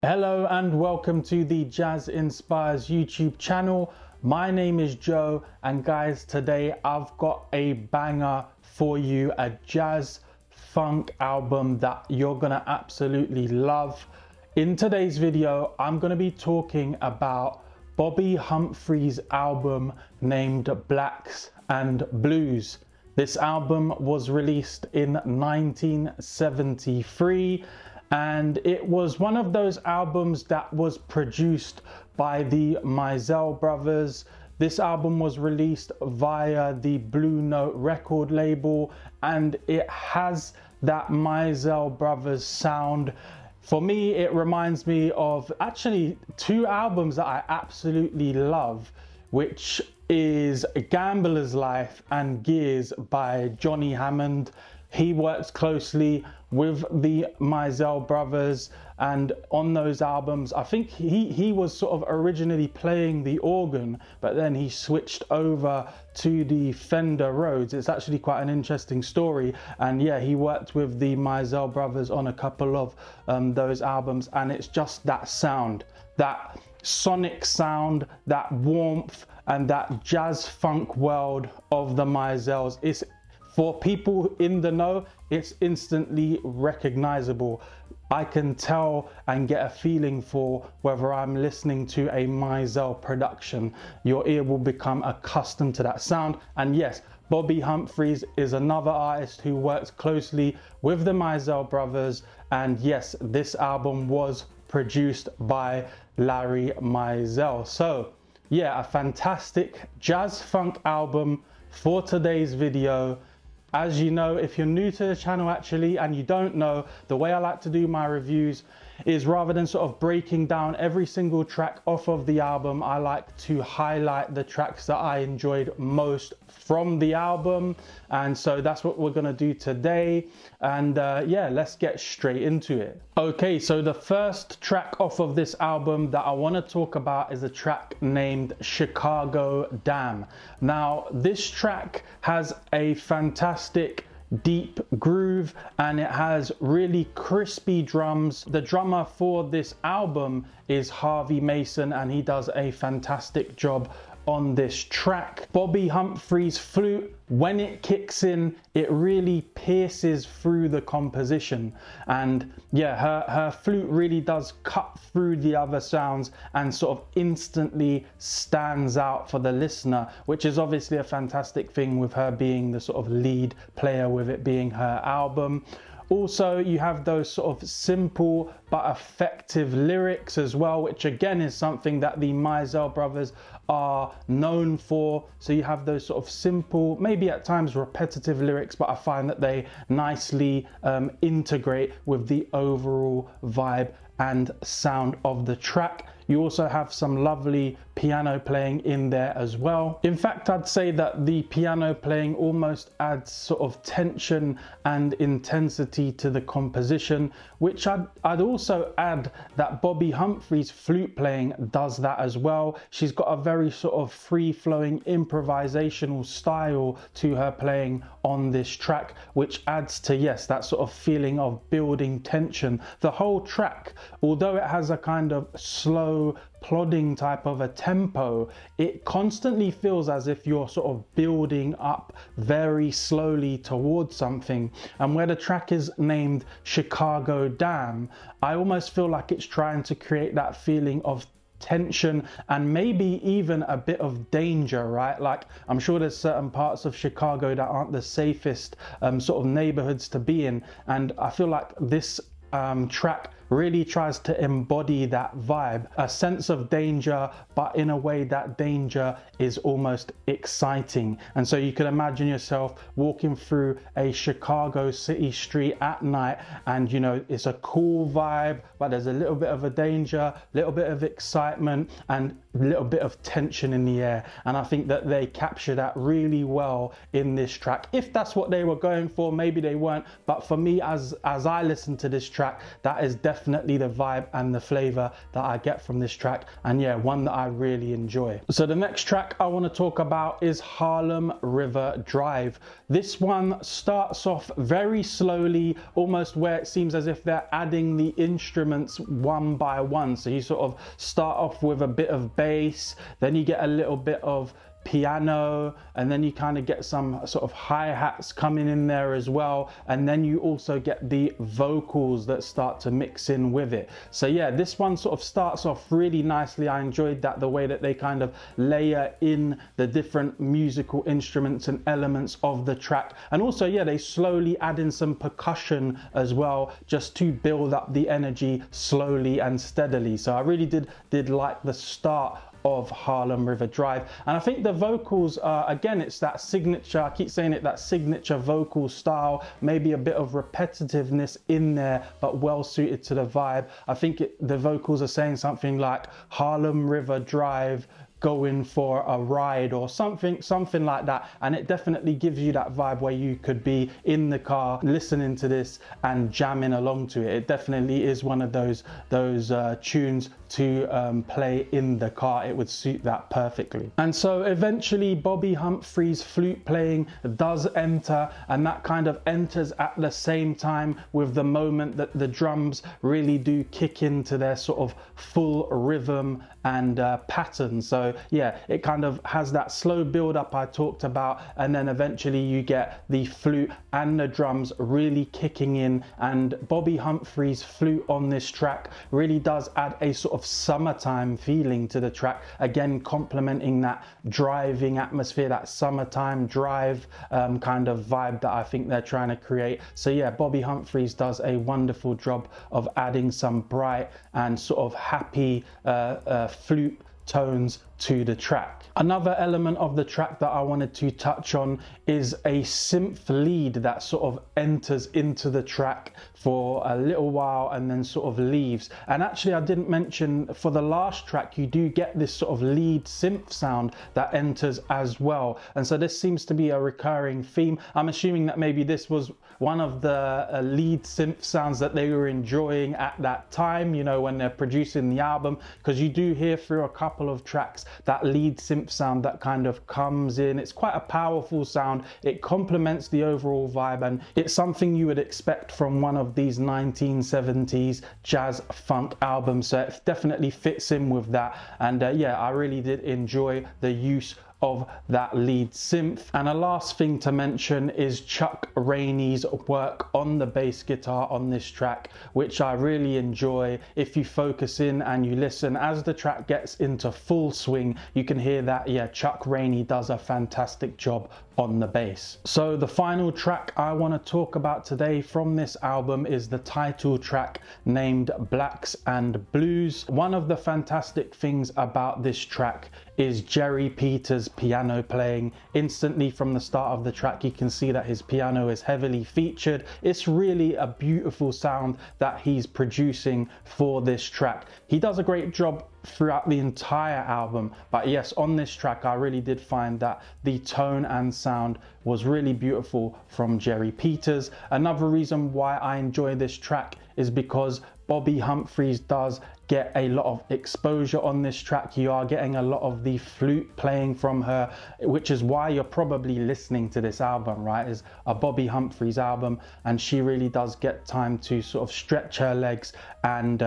Hello and welcome to the Jazz Inspires YouTube channel. My name is Joe, and guys, today I've got a banger for you, a jazz funk album that you're gonna absolutely love. In today's video, I'm gonna be talking about Bobbi Humphrey's album named Blacks and Blues. This album was released in 1973. And it was one of those albums that was produced by the Mizell brothers. This album was released via the Blue Note record label, and it has that Mizell brothers sound. For me, it reminds me of actually two albums that I absolutely love, which is Gambler's Life and Gears by Johnny Hammond. He works closely with the Mizell brothers, and on those albums I think he was sort of originally playing the organ, but then he switched over to the Fender Rhodes. It's actually quite an interesting story, and yeah, he worked with the Mizell brothers on a couple of those albums, and it's just that sound, that sonic sound, that warmth, and that jazz funk world of the Mizells. It's, for people in the know, it's instantly recognizable. I can tell and get a feeling for whether I'm listening to a Mizell production. Your ear will become accustomed to that sound. And yes, Bobbi Humphrey is another artist who works closely with the Mizell brothers. And yes, this album was produced by Larry Mizell. So yeah, a fantastic jazz funk album for today's video. As you know, if you're new to the channel actually and you don't know, the way I like to do my reviews is, rather than sort of breaking down every single track off of the album, I like to highlight the tracks that I enjoyed most from the album. And so that's what we're gonna do today. And yeah, let's get straight into it. Okay, so the first track off of this album that I wanna talk about is a track named Chicago Dam. Now, this track has a fantastic deep groove, and it has really crispy drums. The drummer for this album is Harvey Mason, and he does a fantastic job on this track. Bobbi Humphrey's flute, when it kicks in, it really pierces through the composition, and yeah, her flute really does cut through the other sounds and sort of instantly stands out for the listener, which is obviously a fantastic thing with her being the sort of lead player, with it being her album. Also, you have those sort of simple but effective lyrics as well, which again is something that the Mizell brothers are known for. So you have those sort of simple, maybe at times repetitive lyrics, but I find that they nicely integrate with the overall vibe and sound of the track. You also have some lovely piano playing in there as well. In fact, I'd say that the piano playing almost adds sort of tension and intensity to the composition, which I'd also add that Bobbi Humphrey's flute playing does that as well. She's got a very sort of free-flowing improvisational style to her playing on this track, which adds to, yes, that sort of feeling of building tension. The whole track, although it has a kind of slow, plodding type of a tempo, it constantly feels as if you're sort of building up very slowly towards something. And where the track is named Chicago Dam, I almost feel like it's trying to create that feeling of tension and maybe even a bit of danger, right? Like, I'm sure there's certain parts of Chicago that aren't the safest sort of neighborhoods to be in, and I feel like this track really tries to embody that vibe, a sense of danger, but in a way that danger is almost exciting. And so you can imagine yourself walking through a Chicago city street at night, and you know, it's a cool vibe, but there's a little bit of a danger, a little bit of excitement, and a little bit of tension in the air. And I think that they capture that really well in this track. If that's what they were going for, maybe they weren't, but for me, as I listen to this track, that is definitely definitely the vibe and the flavor that I get from this track, and yeah, one that I really enjoy. So the next track I want to talk about is Harlem River Drive. This one starts off very slowly, almost where it seems as if they're adding the instruments one by one. So you sort of start off with a bit of bass, then you get a little bit of piano, and then you kind of get some sort of hi-hats coming in there as well, and then you also get the vocals that start to mix in with it. So yeah, this one sort of starts off really nicely. I enjoyed that, the way that they kind of layer in the different musical instruments and elements of the track, and also yeah, they slowly add in some percussion as well, just to build up the energy slowly and steadily. So I really did like the start of Harlem River Drive. And I think the vocals, again, it's that signature, I keep saying it, that signature vocal style, maybe a bit of repetitiveness in there, but well suited to the vibe. I think the vocals are saying something like Harlem River Drive, going for a ride, or something like that, and it definitely gives you that vibe where you could be in the car listening to this and jamming along to it. It definitely is one of those tunes to play in the car. It would suit that perfectly. And so eventually Bobbi Humphrey's flute playing does enter, and that kind of enters at the same time with the moment that the drums really do kick into their sort of full rhythm and pattern. So yeah, it kind of has that slow build up I talked about, and then eventually you get the flute and the drums really kicking in, and Bobbi Humphrey's flute on this track really does add a sort of summertime feeling to the track, again complementing that driving atmosphere, that summertime drive kind of vibe that I think they're trying to create. So yeah, Bobbi Humphreys does a wonderful job of adding some bright and sort of happy flute tones to the track. Another element of the track that I wanted to touch on is a synth lead that sort of enters into the track for a little while and then sort of leaves. And actually, I didn't mention, for the last track you do get this sort of lead synth sound that enters as well, and so this seems to be a recurring theme. I'm assuming that maybe this was one of the lead synth sounds that they were enjoying at that time, you know, when they're producing the album, because you do hear through a couple of tracks that lead synth sound that kind of comes in. It's quite a powerful sound. It complements the overall vibe, and it's something you would expect from one of these 1970s jazz funk albums. So it definitely fits in with that. And yeah, I really did enjoy the use of that lead synth. And a last thing to mention is Chuck Rainey's work on the bass guitar on this track, which I really enjoy. If you focus in and you listen, as the track gets into full swing, you can hear that, yeah, Chuck Rainey does a fantastic job on the bass. So the final track I want to talk about today from this album is the title track named Blacks and Blues. One of the fantastic things about this track is Jerry Peters' piano playing. Instantly from the start of the track you can see that his piano is heavily featured. It's really a beautiful sound that he's producing for this track. He does a great job throughout the entire album, but yes, on this track I really did find that the tone and sound was really beautiful from Jerry Peters. Another reason why I enjoy this track is because Bobbi Humphreys does get a lot of exposure on this track. You are getting a lot of the flute playing from her, which is why you're probably listening to this album, right? It's a Bobbi Humphreys album, and she really does get time to sort of stretch her legs and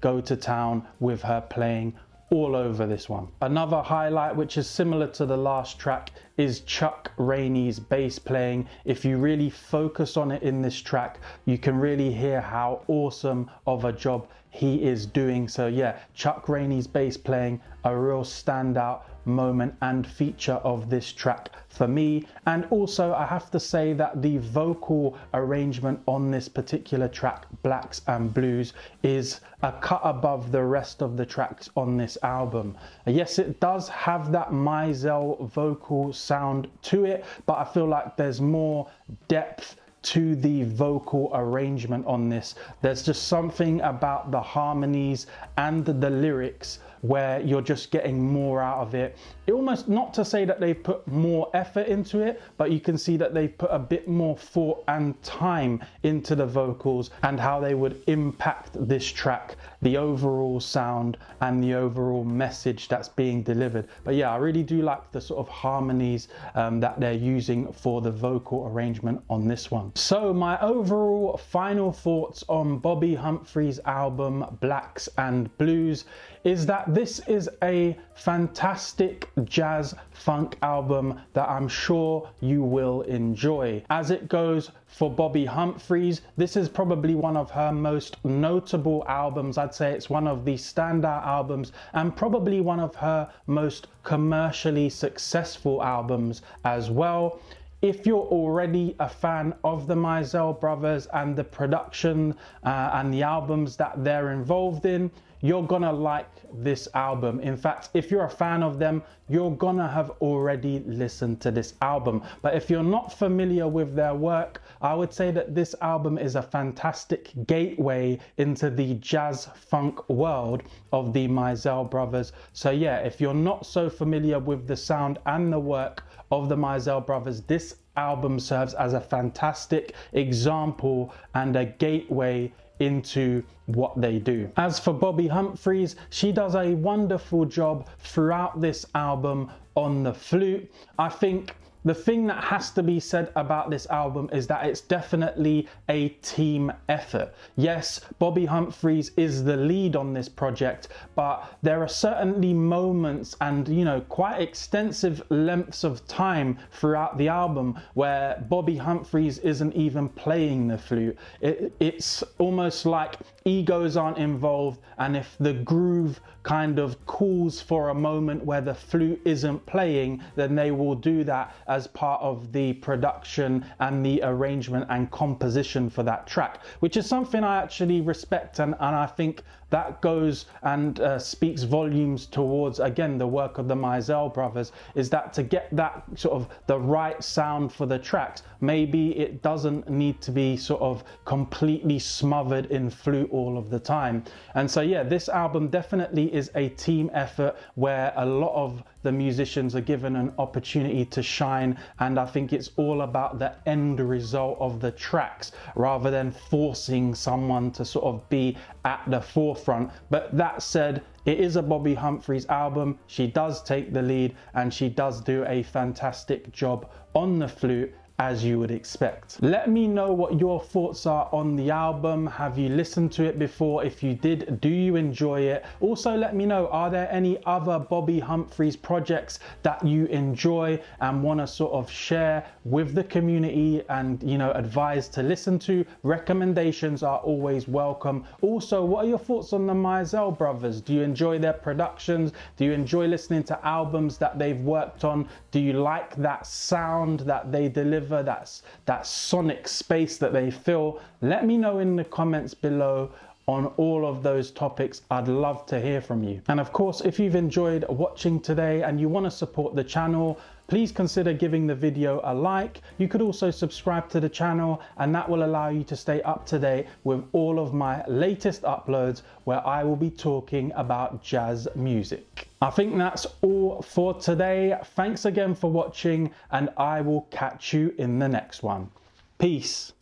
go to town with her playing all over this one. Another highlight, which is similar to the last track, is Chuck Rainey's bass playing. If you really focus on it in this track, you can really hear how awesome of a job he is doing. So yeah, Chuck Rainey's bass playing, a real standout moment and feature of this track for me. And also I have to say that the vocal arrangement on this particular track, Blacks and Blues, is a cut above the rest of the tracks on this album. Yes, it does have that Mizell vocal sound to it, but I feel like there's more depth to the vocal arrangement on this. There's just something about the harmonies and the lyrics where you're just getting more out of it. It almost, not to say that they've put more effort into it, but you can see that they've put a bit more thought and time into the vocals and how they would impact this track, the overall sound and the overall message that's being delivered. But yeah, I really do like the sort of harmonies that they're using for the vocal arrangement on this one. So my overall final thoughts on Bobbi Humphrey's album Blacks and Blues is that this is a fantastic jazz funk album that I'm sure you will enjoy. As it goes for Bobbi Humphrey's, this is probably one of her most notable albums. I'd say it's one of the standout albums and probably one of her most commercially successful albums as well. If you're already a fan of the Mizell brothers and the production and the albums that they're involved in, you're gonna like this album. In fact, if you're a fan of them, you're gonna have already listened to this album. But if you're not familiar with their work, I would say that this album is a fantastic gateway into the jazz funk world of the Mizell brothers. So yeah, if you're not so familiar with the sound and the work of the Mizell brothers, this album serves as a fantastic example and a gateway into what they do. As for Bobbi Humphreys, she does a wonderful job throughout this album on the flute. I think the thing that has to be said about this album is that it's definitely a team effort. Yes, Bobbi Humphreys is the lead on this project, but there are certainly moments and, you know, quite extensive lengths of time throughout the album where Bobbi Humphreys isn't even playing the flute. It's almost like egos aren't involved, and if the groove kind of calls for a moment where the flute isn't playing, then they will do that as part of the production and the arrangement and composition for that track, which is something I actually respect, and I think that goes and speaks volumes towards, again, the work of the Mizell brothers, is that to get that sort of the right sound for the tracks, maybe it doesn't need to be sort of completely smothered in flute all of the time. And so yeah, this album definitely is a team effort where a lot of the musicians are given an opportunity to shine, and I think it's all about the end result of the tracks rather than forcing someone to sort of be at the forefront. But that said, it is a Bobbi Humphreys album. She does take the lead and she does do a fantastic job on the flute, as you would expect. Let me know what your thoughts are on the album. Have you listened to it before? If you did, do you enjoy it? Also, let me know, are there any other Bobbi Humphreys projects that you enjoy and want to sort of share with the community and, you know, advise to listen to? Recommendations are always welcome. Also, what are your thoughts on the Mizell brothers? Do you enjoy their productions? Do you enjoy listening to albums that they've worked on? Do you like that sound that they deliver, that sonic space that they fill? Let me know in the comments below on all of those topics. I'd love to hear from you. And of course, if you've enjoyed watching today and you want to support the channel, please consider giving the video a like. You could also subscribe to the channel, and that will allow you to stay up to date with all of my latest uploads where I will be talking about jazz music. I think that's all for today. Thanks again for watching, and I will catch you in the next one. Peace.